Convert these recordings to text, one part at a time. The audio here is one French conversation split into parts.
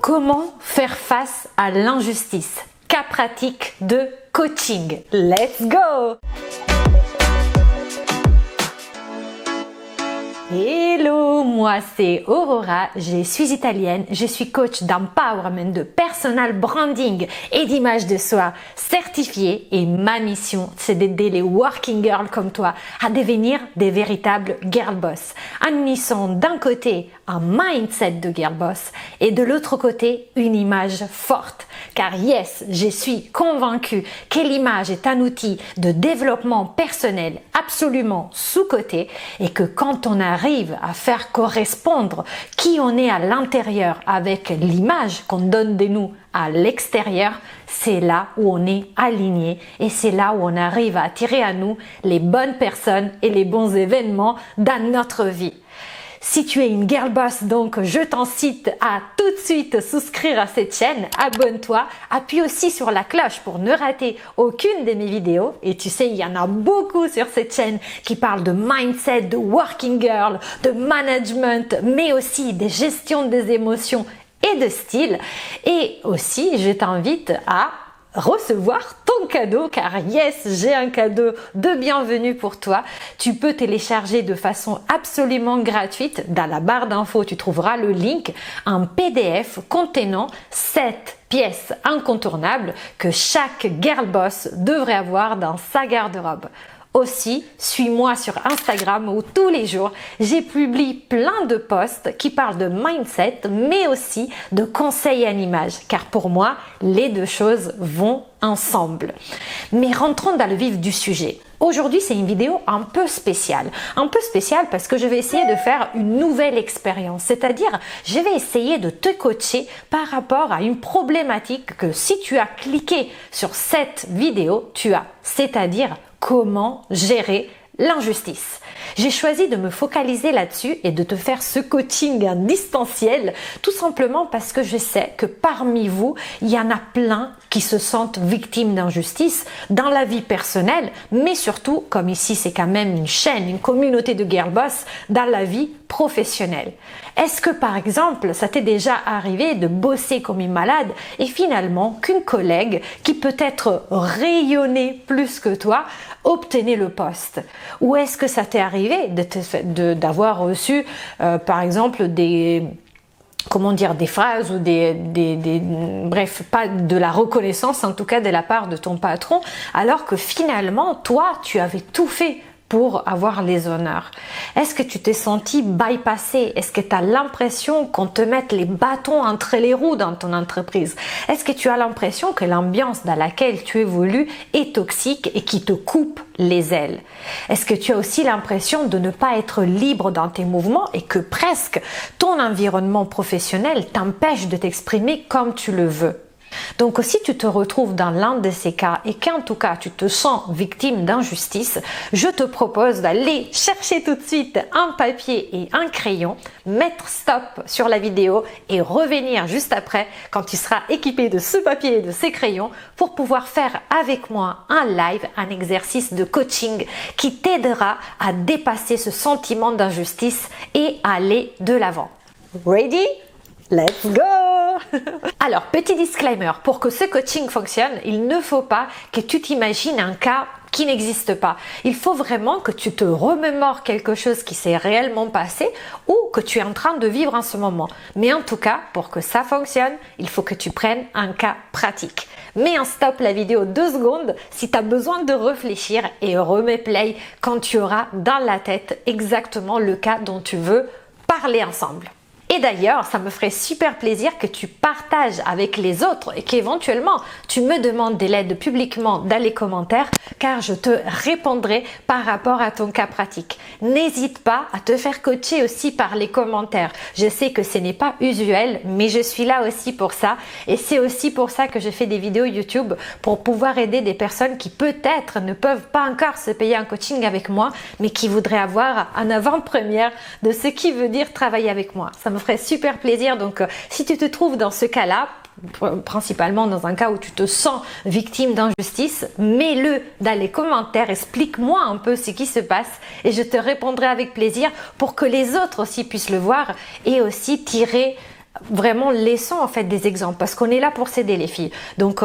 Comment faire face à l'injustice? Cas pratique de coaching. Let's go! Hello, moi c'est Aurora, je suis italienne, je suis coach d'empowerment, de personal branding et d'image de soi certifiée et ma mission c'est d'aider les working girls comme toi à devenir des véritables girl boss en unissant d'un côté un mindset de girl boss et de l'autre côté une image forte. Car yes, je suis convaincue que l'image est un outil de développement personnel absolument sous-coté et que quand on arrive à faire correspondre qui on est à l'intérieur avec l'image qu'on donne de nous à l'extérieur, c'est là où on est aligné et c'est là où on arrive à attirer à nous les bonnes personnes et les bons événements dans notre vie. Si tu es une girl boss, donc je t'incite à tout de suite souscrire à cette chaîne, abonne-toi, appuie aussi sur la cloche pour ne rater aucune de mes vidéos. Et tu sais, il y en a beaucoup sur cette chaîne qui parlent de mindset, de working girl, de management, mais aussi de gestion des émotions et de style. Et aussi, je t'invite à recevoir ton cadeau car yes, j'ai un cadeau de bienvenue pour toi. Tu peux télécharger de façon absolument gratuite. Dans la barre d'infos, tu trouveras le link, un PDF contenant 7 pièces incontournables que chaque girl boss devrait avoir dans sa garde-robe. Aussi, suis-moi sur Instagram où tous les jours, j'ai publié plein de posts qui parlent de mindset, mais aussi de conseils en image. Car pour moi, les deux choses vont ensemble. Mais rentrons dans le vif du sujet. Aujourd'hui, c'est une vidéo un peu spéciale. Un peu spéciale parce que je vais essayer de faire une nouvelle expérience. C'est-à-dire, je vais essayer de te coacher par rapport à une problématique que si tu as cliqué sur cette vidéo, tu as. C'est-à-dire, comment gérer l'injustice. J'ai choisi de me focaliser là-dessus et de te faire ce coaching en distanciel tout simplement parce que je sais que parmi vous, il y en a plein qui se sentent victimes d'injustice dans la vie personnelle, mais surtout, comme ici c'est quand même une chaîne, une communauté de girl boss, dans la vie professionnelle. Est-ce que par exemple, ça t'est déjà arrivé de bosser comme une malade et finalement qu'une collègue qui peut-être rayonnait plus que toi obtenait le poste? Ou est-ce que ça t'est arrivé d'avoir reçu par exemple des phrases ou bref, pas de la reconnaissance en tout cas de la part de ton patron, alors que finalement, toi, tu avais tout fait pour avoir les honneurs? Est-ce que tu t'es senti bypassé? Est-ce que tu as l'impression qu'on te mette les bâtons entre les roues dans ton entreprise? Est-ce que tu as l'impression que l'ambiance dans laquelle tu évolues est toxique et qui te coupe les ailes? Est-ce que tu as aussi l'impression de ne pas être libre dans tes mouvements et que presque ton environnement professionnel t'empêche de t'exprimer comme tu le veux? Donc si tu te retrouves dans l'un de ces cas et qu'en tout cas tu te sens victime d'injustice, je te propose d'aller chercher tout de suite un papier et un crayon, mettre stop sur la vidéo et revenir juste après quand tu seras équipé de ce papier et de ces crayons pour pouvoir faire avec moi un live, un exercice de coaching qui t'aidera à dépasser ce sentiment d'injustice et aller de l'avant. Ready? Let's go! Alors, petit disclaimer, pour que ce coaching fonctionne, il ne faut pas que tu t'imagines un cas qui n'existe pas. Il faut vraiment que tu te remémores quelque chose qui s'est réellement passé ou que tu es en train de vivre en ce moment. Mais en tout cas, pour que ça fonctionne, il faut que tu prennes un cas pratique. Mets en stop la vidéo 2 secondes si tu as besoin de réfléchir et remets play quand tu auras dans la tête exactement le cas dont tu veux parler ensemble. Et d'ailleurs, ça me ferait super plaisir que tu partages avec les autres et qu'éventuellement tu me demandes de l'aide publiquement dans les commentaires car je te répondrai par rapport à ton cas pratique. N'hésite pas à te faire coacher aussi par les commentaires. Je sais que ce n'est pas usuel, mais je suis là aussi pour ça et c'est aussi pour ça que je fais des vidéos YouTube pour pouvoir aider des personnes qui peut-être ne peuvent pas encore se payer un coaching avec moi, mais qui voudraient avoir un avant-première de ce qui veut dire travailler avec moi. Ça me ferait super plaisir. Donc, si tu te trouves dans ce cas-là, principalement dans un cas où tu te sens victime d'injustice, mets-le dans les commentaires, explique-moi un peu ce qui se passe et je te répondrai avec plaisir pour que les autres aussi puissent le voir et aussi tirer vraiment laissons en fait des exemples parce qu'on est là pour s'aider les filles. Donc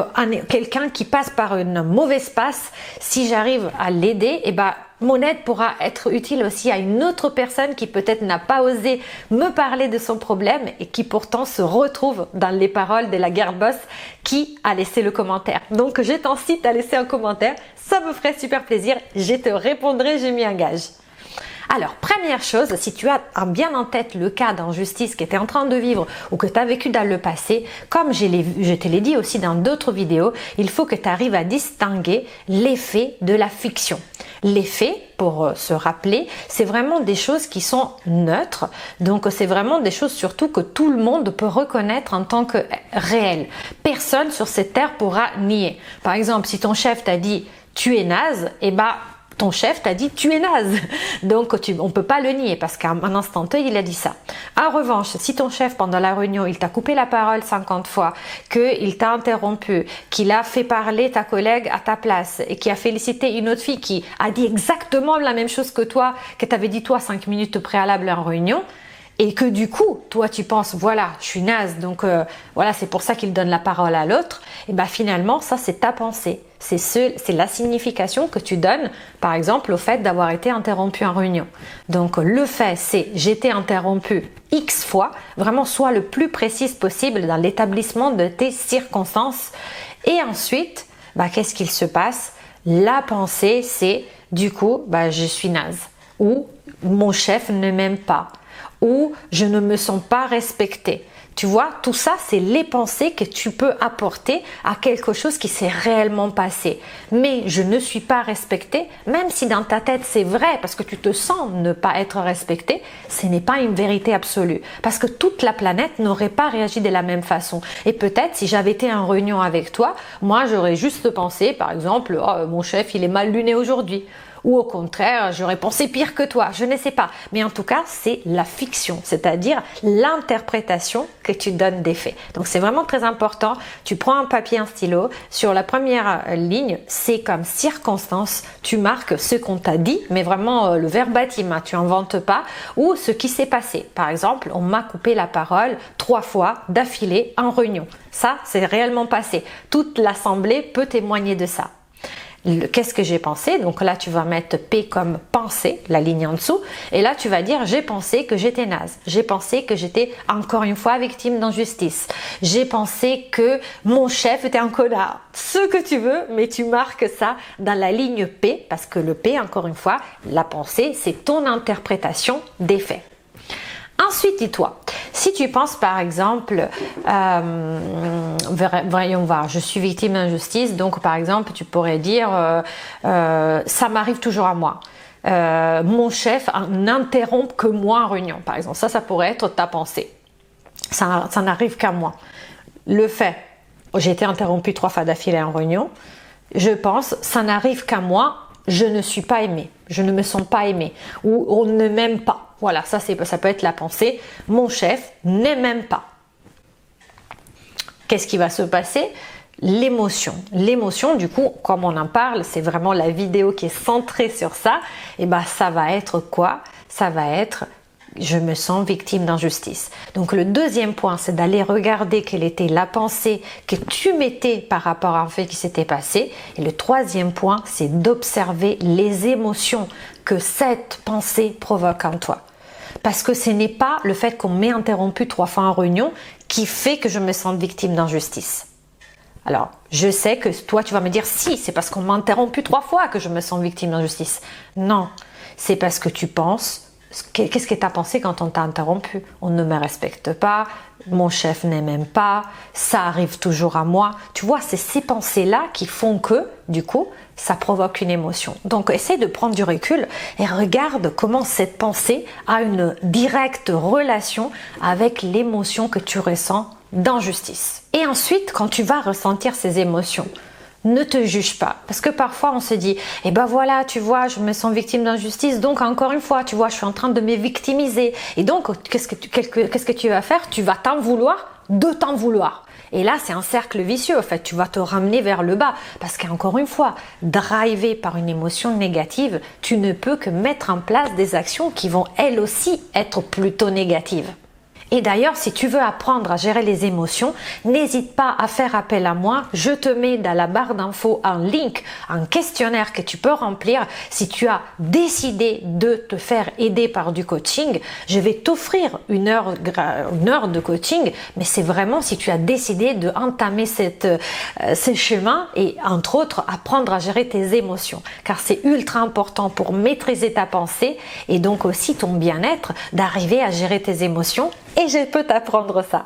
quelqu'un qui passe par une mauvaise passe, si j'arrive à l'aider, et ben mon aide pourra être utile aussi à une autre personne qui peut-être n'a pas osé me parler de son problème et qui pourtant se retrouve dans les paroles de la girl boss qui a laissé le commentaire. Donc je t'incite à laisser un commentaire, ça me ferait super plaisir, je te répondrai, j'ai mis un gage. Alors, première chose, si tu as bien en tête le cas d'injustice que tu es en train de vivre ou que tu as vécu dans le passé, comme je te l'ai dit aussi dans d'autres vidéos, il faut que tu arrives à distinguer les faits de la fiction. Les faits, pour se rappeler, c'est vraiment des choses qui sont neutres, donc c'est vraiment des choses surtout que tout le monde peut reconnaître en tant que réelles. Personne sur cette terre pourra nier. Par exemple, si ton chef t'a dit « tu es naze », et ton chef t'a dit tu es naze, donc on peut pas le nier parce qu'à un instant T il a dit ça. En revanche, si ton chef pendant la réunion il t'a coupé la parole 50 fois, qu'il t'a interrompu, qu'il a fait parler ta collègue à ta place et qui a félicité une autre fille qui a dit exactement la même chose que toi, que t'avais dit toi 5 minutes préalable en réunion, et que du coup, toi tu penses, voilà, je suis naze, donc voilà, c'est pour ça qu'il donne la parole à l'autre, et finalement, ça c'est ta pensée. C'est la signification que tu donnes, par exemple, au fait d'avoir été interrompu en réunion. Donc le fait, c'est j'ai été interrompu X fois, vraiment sois le plus précise possible dans l'établissement de tes circonstances. Et ensuite, qu'est-ce qu'il se passe? La pensée, c'est du coup, je suis naze, ou mon chef ne m'aime pas, ou je ne me sens pas respectée. Tu vois, tout ça, c'est les pensées que tu peux apporter à quelque chose qui s'est réellement passé. Mais je ne suis pas respectée, même si dans ta tête c'est vrai, parce que tu te sens ne pas être respectée, ce n'est pas une vérité absolue. Parce que toute la planète n'aurait pas réagi de la même façon. Et peut-être, si j'avais été en réunion avec toi, moi j'aurais juste pensé, par exemple, oh, mon chef il est mal luné aujourd'hui. Ou au contraire, j'aurais pensé pire que toi, je ne sais pas. Mais en tout cas, c'est la fiction, c'est-à-dire l'interprétation que tu donnes des faits. Donc c'est vraiment très important. Tu prends un papier, un stylo. Sur la première ligne, c'est comme circonstance. Tu marques ce qu'on t'a dit, mais vraiment le verbatim, hein, tu inventes pas. Ou ce qui s'est passé. Par exemple, on m'a coupé la parole 3 fois d'affilée en réunion. Ça, c'est réellement passé. Toute l'assemblée peut témoigner de ça. Qu'est-ce que j'ai pensé? Donc là, tu vas mettre P comme pensée, la ligne en dessous. Et là, tu vas dire, j'ai pensé que j'étais naze. J'ai pensé que j'étais encore une fois victime d'injustice. J'ai pensé que mon chef était un connard. Ce que tu veux, mais tu marques ça dans la ligne P, parce que le P, encore une fois, la pensée, c'est ton interprétation des faits. Ensuite, dis-toi, si tu penses par exemple, voyons voir, je suis victime d'injustice, donc par exemple, tu pourrais dire, ça m'arrive toujours à moi. Mon chef n'interrompt que moi en réunion, par exemple. Ça pourrait être ta pensée. Ça n'arrive qu'à moi. Le fait, j'ai été interrompue 3 fois d'affilée en réunion, je pense, ça n'arrive qu'à moi, je ne suis pas aimée, je ne me sens pas aimée, ou on ne m'aime pas. Voilà, ça peut être la pensée. Mon chef ne m'aime pas. Qu'est-ce qui va se passer? L'émotion. L'émotion, du coup, comme on en parle, c'est vraiment la vidéo qui est centrée sur ça. Et ça va être quoi? Ça va être je me sens victime d'injustice. Donc le deuxième point, c'est d'aller regarder quelle était la pensée que tu mettais par rapport à un fait qui s'était passé. Et le troisième point, c'est d'observer les émotions que cette pensée provoque en toi. Parce que ce n'est pas le fait qu'on m'ait interrompu 3 fois en réunion qui fait que je me sente victime d'injustice. Alors, je sais que toi, tu vas me dire, si, c'est parce qu'on m'a interrompu 3 fois que je me sens victime d'injustice. Non, c'est parce que tu penses, qu'est-ce que tu as pensé quand on t'a interrompu? On ne me respecte pas, mon chef n'aime pas, ça arrive toujours à moi. Tu vois, c'est ces pensées-là qui font que, du coup, ça provoque une émotion. Donc, essaie de prendre du recul et regarde comment cette pensée a une directe relation avec l'émotion que tu ressens d'injustice. Et ensuite, quand tu vas ressentir ces émotions, ne te juge pas. Parce que parfois, on se dit, voilà, tu vois, je me sens victime d'injustice, donc encore une fois, tu vois, je suis en train de me victimiser. Et donc, qu'est-ce que tu vas faire? Tu vas t'en vouloir de t'en vouloir. Et là, c'est un cercle vicieux, en fait. Tu vas te ramener vers le bas. Parce qu'encore une fois, drivé par une émotion négative, tu ne peux que mettre en place des actions qui vont, elles aussi, être plutôt négatives. Et d'ailleurs, si tu veux apprendre à gérer les émotions, n'hésite pas à faire appel à moi. Je te mets dans la barre d'infos un link, un questionnaire que tu peux remplir. Si tu as décidé de te faire aider par du coaching, je vais t'offrir une heure de coaching, mais c'est vraiment si tu as décidé d'entamer ce chemin et entre autres apprendre à gérer tes émotions. Car c'est ultra important pour maîtriser ta pensée et donc aussi ton bien-être d'arriver à gérer tes émotions. Et je peux t'apprendre ça.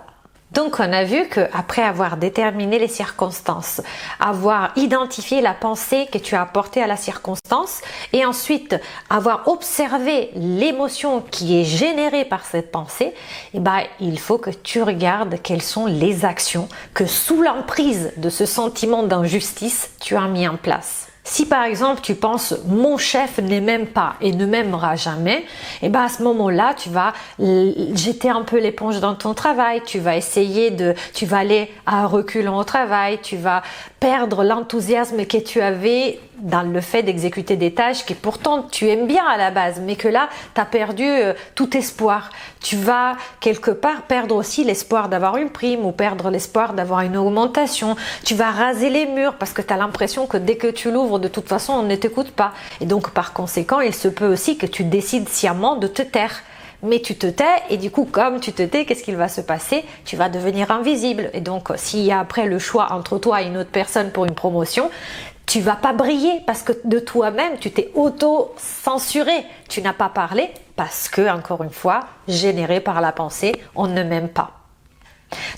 Donc on a vu qu'après avoir déterminé les circonstances, avoir identifié la pensée que tu as apportée à la circonstance et ensuite avoir observé l'émotion qui est générée par cette pensée, il faut que tu regardes quelles sont les actions que sous l'emprise de ce sentiment d'injustice, tu as mis en place. Si par exemple tu penses mon chef ne m'aime pas et ne m'aimera jamais, à ce moment-là tu vas jeter un peu l'éponge dans ton travail, tu vas aller à reculons au travail, tu vas perdre l'enthousiasme que tu avais dans le fait d'exécuter des tâches que pourtant tu aimes bien à la base, mais que là tu as perdu tout espoir. Tu vas quelque part perdre aussi l'espoir d'avoir une prime ou perdre l'espoir d'avoir une augmentation. Tu vas raser les murs parce que tu as l'impression que dès que tu l'ouvres, de toute façon on ne t'écoute pas. Et donc par conséquent, il se peut aussi que tu décides sciemment de te taire. Mais tu te tais et du coup comme tu te tais, qu'est-ce qu'il va se passer? Tu vas devenir invisible. Et donc s'il y a après le choix entre toi et une autre personne pour une promotion, tu vas pas briller parce que de toi-même, tu t'es auto-censuré. Tu n'as pas parlé parce que, encore une fois, généré par la pensée, on ne m'aime pas.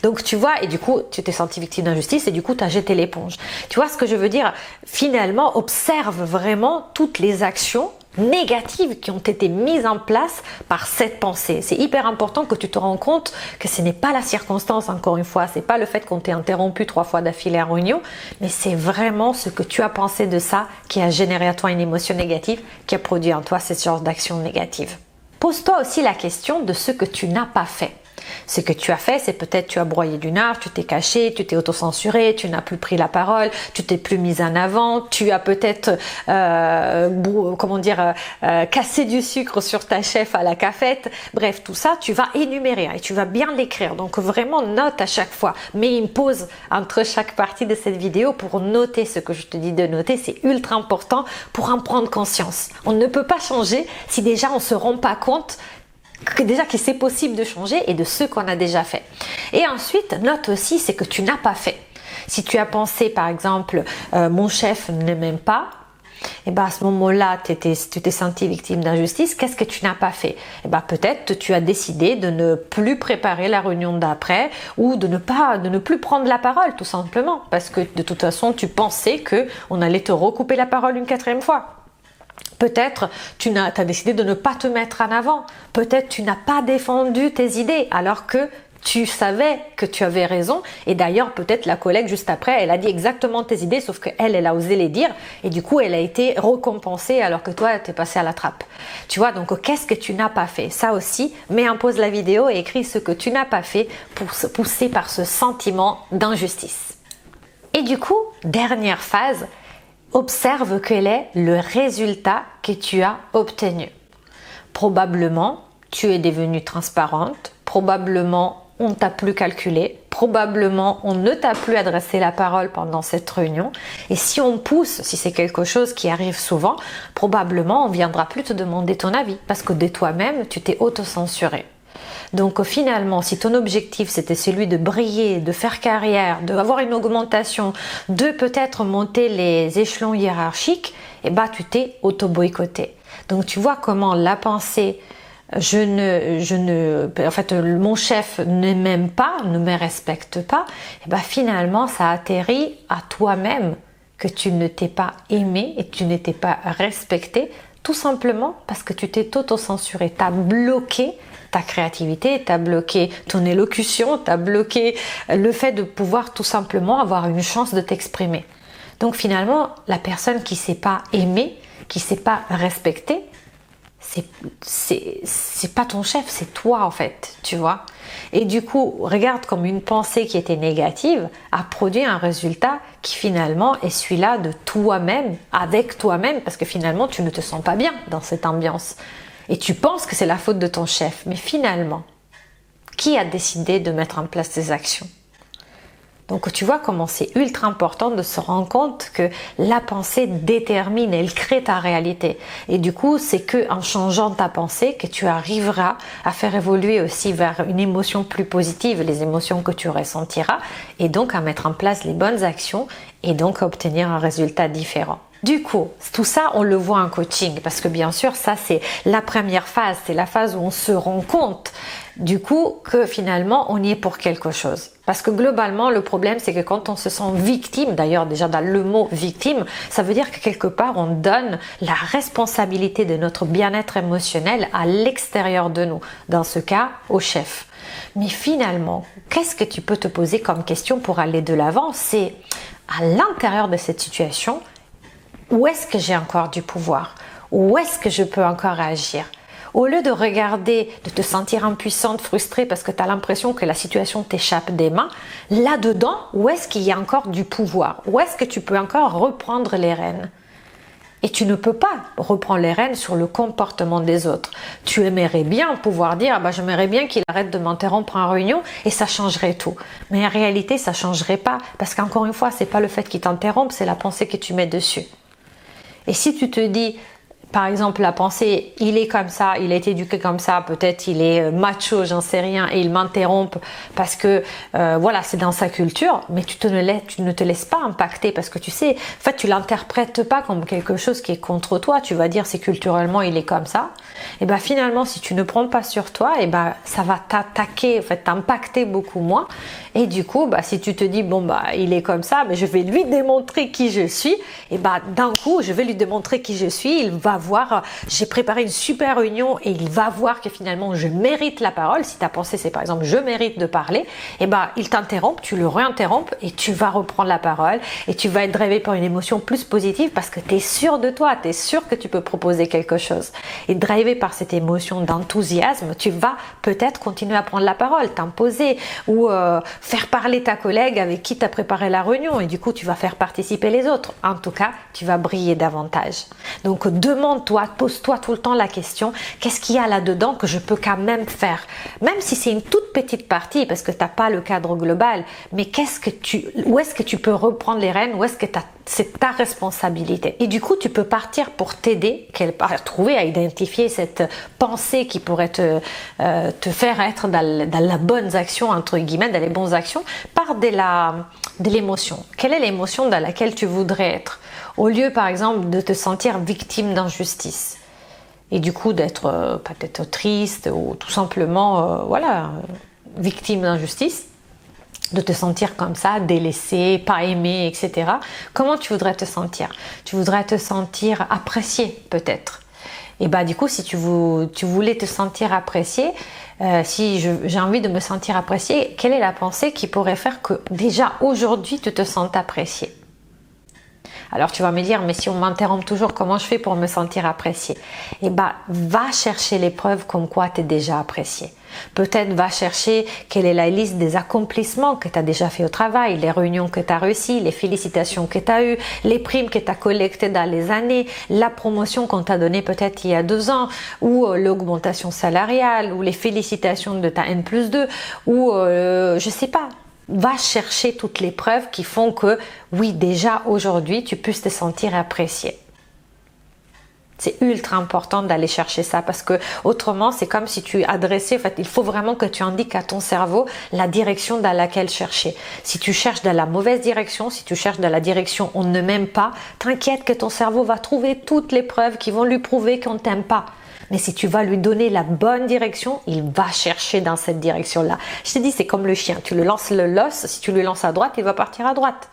Donc tu vois, et du coup tu t'es senti victime d'injustice et du coup tu as jeté l'éponge. Tu vois ce que je veux dire? Finalement, observe vraiment toutes les actions négatives qui ont été mises en place par cette pensée. C'est hyper important que tu te rends compte que ce n'est pas la circonstance, encore une fois, c'est pas le fait qu'on t'ait interrompu 3 fois d'affilée en réunion, mais c'est vraiment ce que tu as pensé de ça qui a généré à toi une émotion négative, qui a produit en toi ce genre d'action négative. Pose-toi aussi la question de ce que tu n'as pas fait. Ce que tu as fait, c'est peut-être tu as broyé du nard, tu t'es caché, tu t'es autocensuré, tu n'as plus pris la parole, tu t'es plus mise en avant, tu as peut-être cassé du sucre sur ta chef à la cafette. Bref, tout ça, tu vas énumérer et tu vas bien l'écrire. Donc vraiment note à chaque fois. Mets une pause entre chaque partie de cette vidéo pour noter ce que je te dis de noter. C'est ultra important pour en prendre conscience. On ne peut pas changer si déjà on se rend pas compte que c'est possible de changer et de ce qu'on a déjà fait. Et ensuite, note aussi ce que tu n'as pas fait. Si tu as pensé par exemple mon chef ne m'aime pas, à ce moment-là, tu t'es senti victime d'injustice, qu'est-ce que tu n'as pas fait? Peut-être tu as décidé de ne plus préparer la réunion d'après ou de ne plus prendre la parole tout simplement parce que de toute façon, tu pensais qu'on allait te recouper la parole une 4e fois. Peut-être tu as décidé de ne pas te mettre en avant. Peut-être tu n'as pas défendu tes idées alors que tu savais que tu avais raison. Et d'ailleurs, peut-être la collègue juste après, elle a dit exactement tes idées, sauf qu'elle a osé les dire. Et du coup, elle a été récompensée alors que toi, tu es passé à la trappe. Tu vois, donc qu'est-ce que tu n'as pas fait? Ça aussi, mets en pause la vidéo et écris ce que tu n'as pas fait pour se pousser par ce sentiment d'injustice. Et du coup, dernière phase, observe quel est le résultat que tu as obtenu. Probablement, tu es devenue transparente. Probablement, on t'a plus calculé. Probablement, on ne t'a plus adressé la parole pendant cette réunion. Et si on pousse, si c'est quelque chose qui arrive souvent, probablement, on ne viendra plus te demander ton avis parce que de toi-même, tu t'es auto-censuré. Donc finalement, si ton objectif c'était celui de briller, de faire carrière, d'avoir une augmentation, de peut-être monter les échelons hiérarchiques, tu t'es auto-boycotté. Donc tu vois comment la pensée mon chef ne m'aime pas, ne me respecte pas, finalement ça atterrit à toi-même que tu ne t'es pas aimé et que tu n'étais pas respecté, tout simplement parce que tu t'es auto-censuré, tu as bloqué ta créativité, tu as bloqué ton élocution, tu as bloqué le fait de pouvoir tout simplement avoir une chance de t'exprimer. Donc finalement, la personne qui ne s'est pas aimée, qui ne s'est pas respectée, c'est pas ton chef, c'est toi en fait, tu vois. Et du coup, regarde comme une pensée qui était négative a produit un résultat qui finalement est celui-là de toi-même, avec toi-même, parce que finalement tu ne te sens pas bien dans cette ambiance. Et tu penses que c'est la faute de ton chef, mais finalement, qui a décidé de mettre en place ces actions? Donc tu vois comment c'est ultra important de se rendre compte que la pensée détermine, elle crée ta réalité. Et du coup, c'est que en changeant ta pensée que tu arriveras à faire évoluer aussi vers une émotion plus positive, les émotions que tu ressentiras, et donc à mettre en place les bonnes actions et donc à obtenir un résultat différent. Du coup, tout ça, on le voit en coaching parce que bien sûr, ça c'est la première phase, c'est la phase où on se rend compte du coup que finalement on y est pour quelque chose. Parce que globalement, le problème c'est que quand on se sent victime, d'ailleurs déjà dans le mot victime, ça veut dire que quelque part on donne la responsabilité de notre bien-être émotionnel à l'extérieur de nous, dans ce cas au chef. Mais finalement, qu'est-ce que tu peux te poser comme question pour aller de l'avant? C'est à l'intérieur de cette situation, où est-ce que j'ai encore du pouvoir? Où est-ce que je peux encore agir? Au lieu de regarder, de te sentir impuissante, frustrée parce que tu as l'impression que la situation t'échappe des mains, là-dedans, où est-ce qu'il y a encore du pouvoir? Où est-ce que tu peux encore reprendre les rênes? Et tu ne peux pas reprendre les rênes sur le comportement des autres. Tu aimerais bien pouvoir dire, j'aimerais bien qu'il arrête de m'interrompre en réunion et ça changerait tout. Mais en réalité, ça changerait pas parce qu'encore une fois, c'est pas le fait qu'il t'interrompe, c'est la pensée que tu mets dessus. Et si tu te dis, par exemple, la pensée, il est comme ça, il a été éduqué comme ça, peut-être il est macho, j'en sais rien, et il m'interrompt parce que voilà, c'est dans sa culture, mais tu ne te laisses pas impacter parce que tu sais, en fait, tu l'interprètes pas comme quelque chose qui est contre toi. Tu vas dire, c'est culturellement, il est comme ça. Et ben finalement, si tu ne prends pas sur toi, et ben ça va t'attaquer, en fait, t'impacter beaucoup moins. Et du coup, si tu te dis, il est comme ça, mais je vais lui démontrer qui je suis, et d'un coup, je vais lui démontrer qui je suis, il va voir, j'ai préparé une super réunion et il va voir que finalement je mérite la parole. Si ta pensée c'est par exemple je mérite de parler, et il t'interrompt, tu le réinterrompes et tu vas reprendre la parole et tu vas être drivé par une émotion plus positive parce que tu es sûr de toi, tu es sûr que tu peux proposer quelque chose. Et drivé par cette émotion d'enthousiasme, tu vas peut-être continuer à prendre la parole, t'imposer ou faire parler ta collègue avec qui tu as préparé la réunion et du coup tu vas faire participer les autres. En tout cas, tu vas briller davantage. Donc demande-toi, pose-toi tout le temps la question, qu'est-ce qu'il y a là-dedans que je peux quand même faire? Même si c'est une toute petite partie, parce que tu n'as pas le cadre global, mais où est-ce que tu peux reprendre les rênes? Où est-ce que c'est ta responsabilité? Et du coup, tu peux partir pour t'aider, à trouver, à identifier cette pensée qui pourrait te faire être dans la bonne action, entre guillemets, dans les bonnes actions, par de l'émotion. Quelle est l'émotion dans laquelle tu voudrais être? Au lieu, par exemple, de te sentir victime d'injustice. Et du coup, d'être peut-être triste ou tout simplement, victime d'injustice, de te sentir comme ça, délaissé, pas aimé, etc. Comment tu voudrais te sentir? Tu voudrais te sentir apprécié, peut-être. Et du coup, si tu voulais te sentir apprécié, si j'ai envie de me sentir apprécié, quelle est la pensée qui pourrait faire que déjà aujourd'hui, tu te sentes apprécié? Alors tu vas me dire, mais si on m'interrompt toujours, comment je fais pour me sentir apprécié? Va chercher les preuves comme quoi tu es déjà apprécié. Peut-être va chercher quelle est la liste des accomplissements que tu as déjà fait au travail, les réunions que tu as réussies, les félicitations que tu as eues, les primes que tu as collectées dans les années, la promotion qu'on t'a donnée peut-être il y a 2 ans, ou l'augmentation salariale, ou les félicitations de ta N+2, ou je sais pas. Va chercher toutes les preuves qui font que, oui, déjà aujourd'hui, tu puisses te sentir apprécié. C'est ultra important d'aller chercher ça parce que autrement, c'est comme si tu adressais, en fait, il faut vraiment que tu indiques à ton cerveau la direction dans laquelle chercher. Si tu cherches dans la mauvaise direction, si tu cherches dans la direction on ne m'aime pas, t'inquiète que ton cerveau va trouver toutes les preuves qui vont lui prouver qu'on ne t'aime pas. Mais si tu vas lui donner la bonne direction, il va chercher dans cette direction-là. Je te dis, c'est comme le chien. Tu le lances l'os, si tu lui lances à droite, il va partir à droite.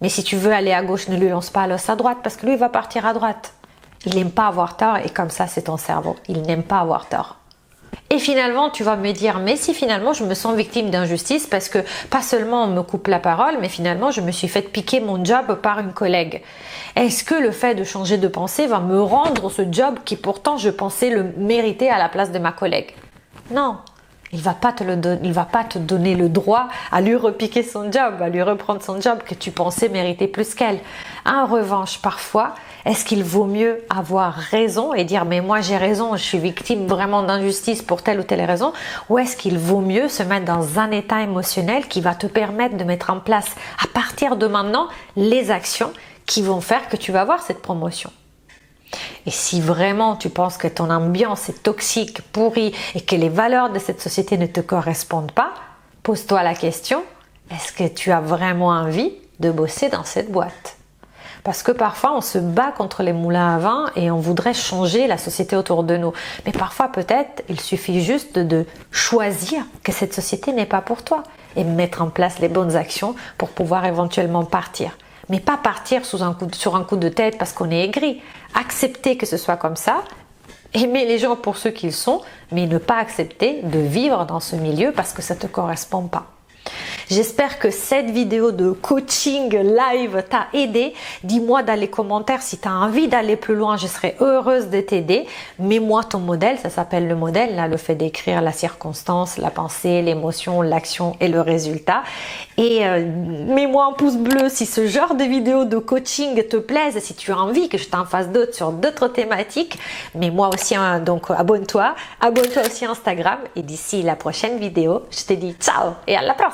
Mais si tu veux aller à gauche, ne lui lance pas l'os à droite parce que lui, il va partir à droite. Il n'aime pas avoir tort et comme ça, c'est ton cerveau. Il n'aime pas avoir tort. Et finalement, tu vas me dire, mais si finalement je me sens victime d'injustice parce que pas seulement on me coupe la parole, mais finalement je me suis fait piquer mon job par une collègue. Est-ce que le fait de changer de pensée va me rendre ce job qui pourtant je pensais le mériter à la place de ma collègue? Non. il va pas te donner le droit à lui repiquer son job, à lui reprendre son job que tu pensais mériter plus qu'elle. En revanche, parfois, est-ce qu'il vaut mieux avoir raison et dire mais moi j'ai raison, je suis victime vraiment d'injustice pour telle ou telle raison, ou est-ce qu'il vaut mieux se mettre dans un état émotionnel qui va te permettre de mettre en place à partir de maintenant les actions qui vont faire que tu vas avoir cette promotion? Et si vraiment tu penses que ton ambiance est toxique, pourrie et que les valeurs de cette société ne te correspondent pas, pose-toi la question, est-ce que tu as vraiment envie de bosser dans cette boîte? Parce que parfois on se bat contre les moulins à vent et on voudrait changer la société autour de nous. Mais parfois peut-être il suffit juste de choisir que cette société n'est pas pour toi et mettre en place les bonnes actions pour pouvoir éventuellement partir. Mais pas partir sur un coup de tête parce qu'on est aigri. Accepter que ce soit comme ça, aimer les gens pour ceux qu'ils sont, mais ne pas accepter de vivre dans ce milieu parce que ça ne te correspond pas. J'espère que cette vidéo de coaching live t'a aidé. Dis-moi dans les commentaires si tu as envie d'aller plus loin, je serais heureuse de t'aider. Mets-moi ton modèle, ça s'appelle le modèle, là, le fait d'écrire la circonstance, la pensée, l'émotion, l'action et le résultat. Et mets-moi un pouce bleu si ce genre de vidéo de coaching te plaise, si tu as envie que je t'en fasse d'autres sur d'autres thématiques. Mais moi aussi, donc abonne-toi aussi à Instagram. Et d'ici la prochaine vidéo, je te dis ciao et à la prochaine.